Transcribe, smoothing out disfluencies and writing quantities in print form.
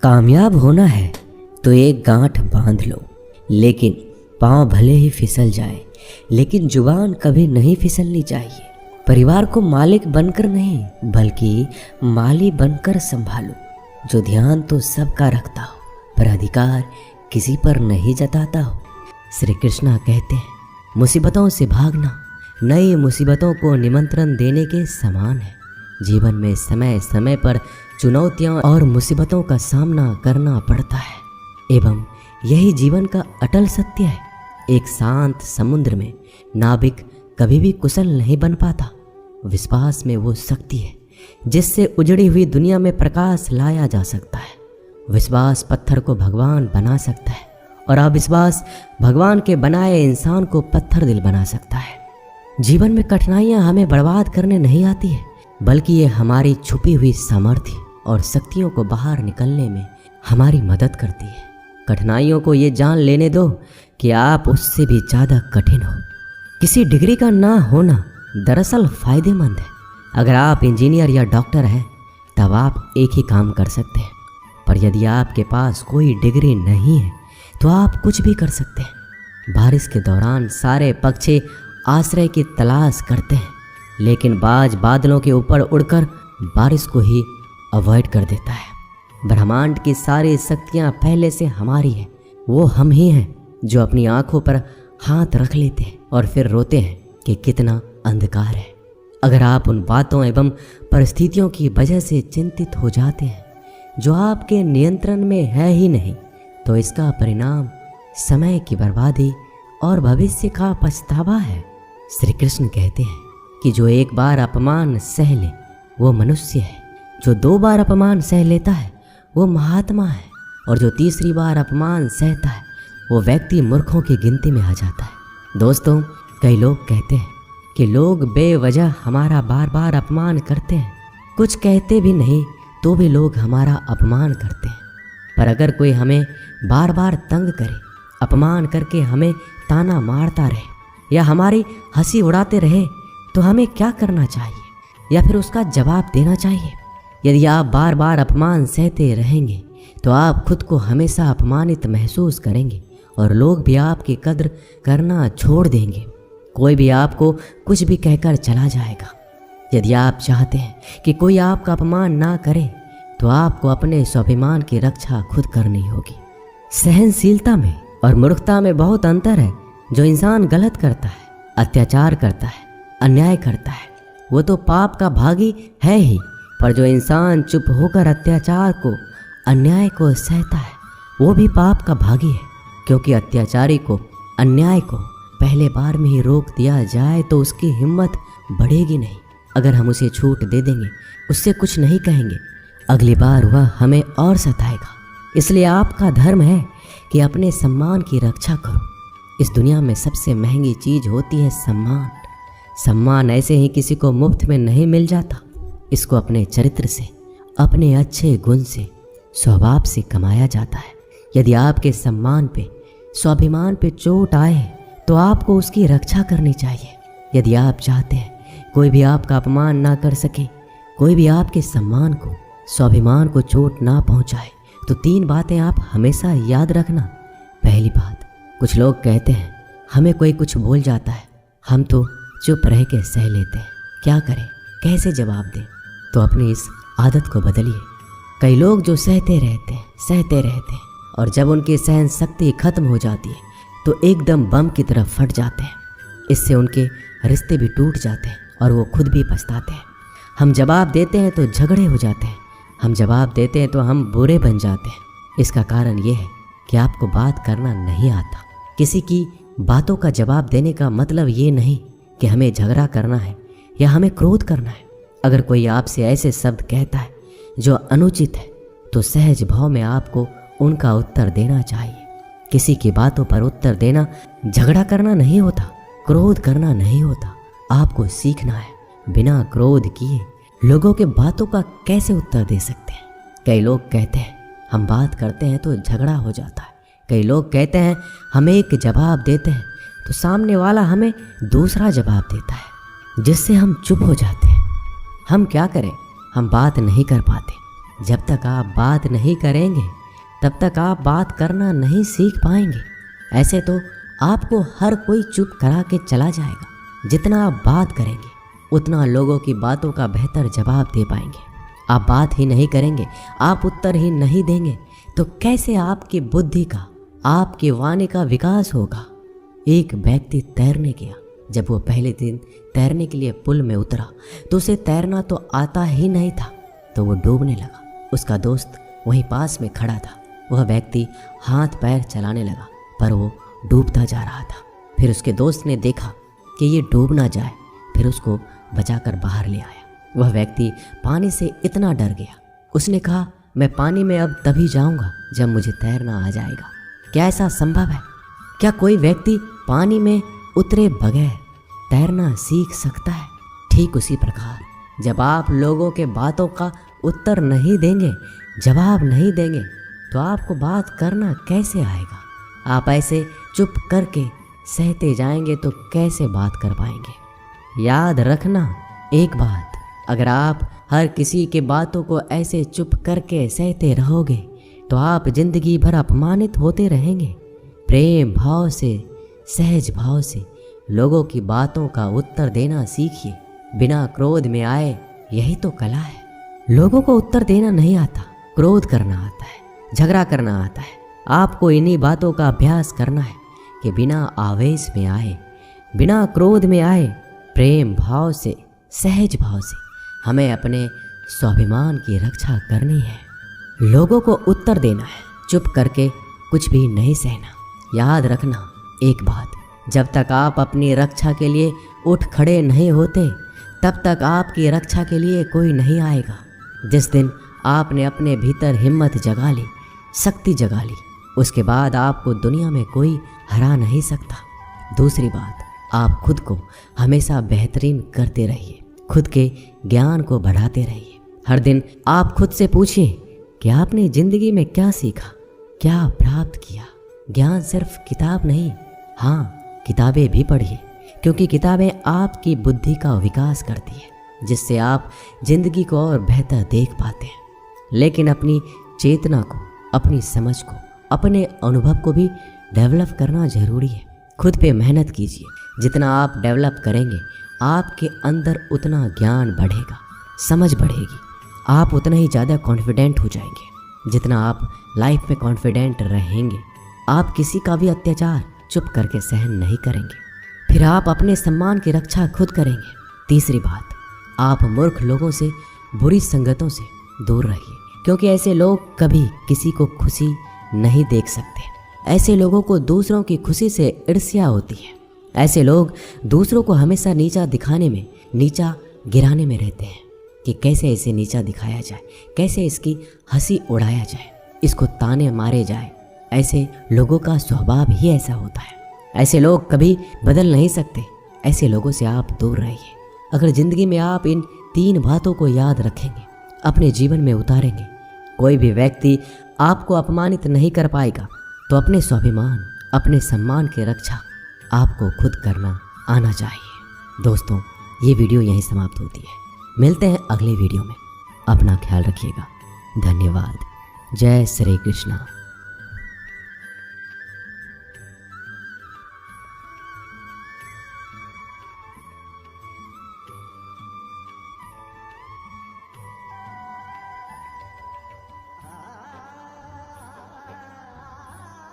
कामयाब होना है तो एक गांठ बांध लो, लेकिन पाँव भले ही फिसल जाए, लेकिन जुबान कभी नहीं फिसलनी चाहिए। परिवार को मालिक बनकर नहीं बल्कि माली बनकर संभालो, जो ध्यान तो सबका रखता हो पर अधिकार किसी पर नहीं जताता हो। श्री कृष्णा कहते हैं, मुसीबतों से भागना नई मुसीबतों को निमंत्रण देने के समान है। जीवन में समय समय पर चुनौतियों और मुसीबतों का सामना करना पड़ता है एवं यही जीवन का अटल सत्य है। एक शांत समुद्र में नाविक कभी भी कुशल नहीं बन पाता। विश्वास में वो शक्ति है जिससे उजड़ी हुई दुनिया में प्रकाश लाया जा सकता है। विश्वास पत्थर को भगवान बना सकता है और अविश्वास भगवान के बनाए इंसान को पत्थर दिल बना सकता है। जीवन में कठिनाइयां हमें बर्बाद करने नहीं आती है, बल्कि ये हमारी छुपी हुई सामर्थ्य और शक्तियों को बाहर निकलने में हमारी मदद करती है। कठिनाइयों को ये जान लेने दो कि आप उससे भी ज़्यादा कठिन हो। किसी डिग्री का ना होना दरअसल फ़ायदेमंद है। अगर आप इंजीनियर या डॉक्टर हैं तब आप एक ही काम कर सकते हैं, पर यदि आपके पास कोई डिग्री नहीं है तो आप कुछ भी कर सकते हैं। बारिश के दौरान सारे पक्षी आश्रय की तलाश करते हैं, लेकिन बाज बादलों के ऊपर उड़कर बारिश को ही अवॉइड कर देता है। ब्रह्मांड की सारी शक्तियाँ पहले से हमारी हैं। वो हम ही हैं जो अपनी आंखों पर हाथ रख लेते हैं और फिर रोते हैं कि कितना अंधकार है। अगर आप उन बातों एवं परिस्थितियों की वजह से चिंतित हो जाते हैं जो आपके नियंत्रण में है ही नहीं, तो इसका परिणाम समय की बर्बादी और भविष्य का पछतावा है। श्री कृष्ण कहते हैं कि जो एक बार अपमान सह ले वो मनुष्य है, जो 2 बार अपमान सह लेता है वो महात्मा है, और जो तीसरी बार अपमान सहता है वो व्यक्ति मूर्खों की गिनती में आ जाता है। दोस्तों, कई लोग कहते हैं कि लोग बेवजह हमारा बार बार अपमान करते हैं, कुछ कहते भी नहीं तो भी लोग हमारा अपमान करते हैं। पर अगर कोई हमें बार बार तंग करे, अपमान करके हमें ताना मारता रहे या हमारी हंसी उड़ाते रहे, तो हमें क्या करना चाहिए या फिर उसका जवाब देना चाहिए? यदि आप बार बार अपमान सहते रहेंगे तो आप खुद को हमेशा अपमानित महसूस करेंगे और लोग भी आपकी कद्र करना छोड़ देंगे। कोई भी आपको कुछ भी कहकर चला जाएगा। यदि आप चाहते हैं कि कोई आपका अपमान ना करे तो आपको अपने स्वाभिमान की रक्षा खुद करनी होगी। सहनशीलता में और मूर्खता में बहुत अंतर है। जो इंसान गलत करता है, अत्याचार करता है, अन्याय करता है, वो तो पाप का भागी है ही, पर जो इंसान चुप होकर अत्याचार को, अन्याय को सहता है वो भी पाप का भागी है। क्योंकि अत्याचारी को, अन्याय को पहले बार में ही रोक दिया जाए तो उसकी हिम्मत बढ़ेगी नहीं। अगर हम उसे छूट दे देंगे, उससे कुछ नहीं कहेंगे, अगली बार वह हमें और सताएगा। इसलिए आपका धर्म है कि अपने सम्मान की रक्षा करो। इस दुनिया में सबसे महंगी चीज होती है सम्मान। सम्मान ऐसे ही किसी को मुफ्त में नहीं मिल जाता। इसको अपने चरित्र से, अपने अच्छे गुण से, स्वभाव से कमाया जाता है। यदि आपके सम्मान पे, स्वाभिमान पे चोट आए तो आपको उसकी रक्षा करनी चाहिए। यदि आप चाहते हैं कोई भी आपका अपमान ना कर सके, कोई भी आपके सम्मान को, स्वाभिमान को चोट ना पहुंचाए, तो 3 बातें आप हमेशा याद रखना। पहली बात, कुछ लोग कहते हैं हमें कोई कुछ बोल जाता है, हम तो चुप रह के सह लेते हैं, क्या करें, कैसे जवाब दें? तो अपनी इस आदत को बदलिए। कई लोग जो सहते रहते हैं और जब उनकी सहन शक्ति खत्म हो जाती है तो एकदम बम की तरह फट जाते हैं। इससे उनके रिश्ते भी टूट जाते हैं और वो खुद भी पछताते हैं। हम जवाब देते हैं तो झगड़े हो जाते हैं, हम जवाब देते हैं तो हम बुरे बन जाते हैं। इसका कारण ये है कि आपको बात करना नहीं आता। किसी की बातों का जवाब देने का मतलब ये नहीं कि हमें झगड़ा करना है या हमें क्रोध करना है। अगर कोई आपसे ऐसे शब्द कहता है जो अनुचित है तो सहज भाव में आपको उनका उत्तर देना चाहिए। किसी की बातों पर उत्तर देना झगड़ा करना नहीं होता, क्रोध करना नहीं होता। आपको सीखना है बिना क्रोध किए लोगों के बातों का कैसे उत्तर दे सकते हैं। कई लोग कहते हैं हम बात करते हैं तो झगड़ा हो जाता है। कई लोग कहते हैं हम एक जवाब देते हैं तो सामने वाला हमें दूसरा जवाब देता है, जिससे हम चुप हो जाते हैं। हम क्या करें, हम बात नहीं कर पाते। जब तक आप बात नहीं करेंगे तब तक आप बात करना नहीं सीख पाएंगे। ऐसे तो आपको हर कोई चुप करा के चला जाएगा। जितना आप बात करेंगे उतना लोगों की बातों का बेहतर जवाब दे पाएंगे। आप बात ही नहीं करेंगे, आप उत्तर ही नहीं देंगे तो कैसे आपकी बुद्धि का, आपकी वाणी का विकास होगा। एक व्यक्ति तैरने गया। जब वो पहले दिन तैरने के लिए पुल में उतरा तो उसे तैरना तो आता ही नहीं था, तो वो डूबने लगा। उसका दोस्त वहीं पास में खड़ा था। वह व्यक्ति हाथ पैर चलाने लगा पर वो डूबता जा रहा था। फिर उसके दोस्त ने देखा कि ये डूब ना जाए, फिर उसको बचाकर बाहर ले आया। वह व्यक्ति पानी से इतना डर गया, उसने कहा मैं पानी में अब तभी जाऊंगा जब मुझे तैरना आ जाएगा। क्या ऐसा संभव है? क्या कोई व्यक्ति पानी में उतरे बगैर तैरना सीख सकता है? ठीक उसी प्रकार जब आप लोगों के बातों का उत्तर नहीं देंगे, जवाब नहीं देंगे तो आपको बात करना कैसे आएगा? आप ऐसे चुप करके सहते जाएंगे तो कैसे बात कर पाएंगे? याद रखना एक बात, अगर आप हर किसी के बातों को ऐसे चुप करके सहते रहोगे तो आप जिंदगी भर अपमानित होते रहेंगे। प्रेम भाव से, सहज भाव से लोगों की बातों का उत्तर देना सीखिए, बिना क्रोध में आए। यही तो कला है। लोगों को उत्तर देना नहीं आता, क्रोध करना आता है, झगड़ा करना आता है। आपको इन्हीं बातों का अभ्यास करना है कि बिना आवेश में आए, बिना क्रोध में आए, प्रेम भाव से, सहज भाव से हमें अपने स्वाभिमान की रक्षा करनी है। लोगों को उत्तर देना है, चुप करके कुछ भी नहीं सहना। याद रखना एक बात, जब तक आप अपनी रक्षा के लिए उठ खड़े नहीं होते तब तक आपकी रक्षा के लिए कोई नहीं आएगा। जिस दिन आपने अपने भीतर हिम्मत जगा ली, शक्ति जगा ली, उसके बाद आपको दुनिया में कोई हरा नहीं सकता। दूसरी बात, आप खुद को हमेशा बेहतरीन करते रहिए, खुद के ज्ञान को बढ़ाते रहिए। हर दिन आप खुद से पूछिए कि आपने ज़िंदगी में क्या सीखा, क्या प्राप्त किया। ज्ञान सिर्फ किताब नहीं, हाँ किताबें भी पढ़िए, क्योंकि किताबें आपकी बुद्धि का विकास करती है, जिससे आप जिंदगी को और बेहतर देख पाते हैं। लेकिन अपनी चेतना को, अपनी समझ को, अपने अनुभव को भी डेवलप करना जरूरी है। खुद पे मेहनत कीजिए। जितना आप डेवलप करेंगे आपके अंदर उतना ज्ञान बढ़ेगा, समझ बढ़ेगी, आप उतना ही ज़्यादा कॉन्फिडेंट हो जाएंगे। जितना आप लाइफ में कॉन्फिडेंट रहेंगे आप किसी का भी अत्याचार चुप करके सहन नहीं करेंगे। फिर आप अपने सम्मान की रक्षा खुद करेंगे। तीसरी बात, आप मूर्ख लोगों से, बुरी संगतों से दूर रहिए, क्योंकि ऐसे लोग कभी किसी को खुशी नहीं देख सकते। ऐसे लोगों को दूसरों की खुशी से ईर्ष्या होती है। ऐसे लोग दूसरों को हमेशा नीचा दिखाने में, नीचा गिराने में रहते हैं कि कैसे इसे नीचा दिखाया जाए, कैसे इसकी हंसी उड़ाया जाए, इसको ताने मारे जाए। ऐसे लोगों का स्वभाव ही ऐसा होता है। ऐसे लोग कभी बदल नहीं सकते। ऐसे लोगों से आप दूर रहिए। अगर ज़िंदगी में आप इन 3 बातों को याद रखेंगे, अपने जीवन में उतारेंगे, कोई भी व्यक्ति आपको अपमानित नहीं कर पाएगा। तो अपने स्वाभिमान, अपने सम्मान की रक्षा आपको खुद करना आना चाहिए। दोस्तों, ये वीडियो यहीं समाप्त होती है। मिलते हैं अगले वीडियो में। अपना ख्याल रखिएगा। धन्यवाद। जय श्री कृष्णा।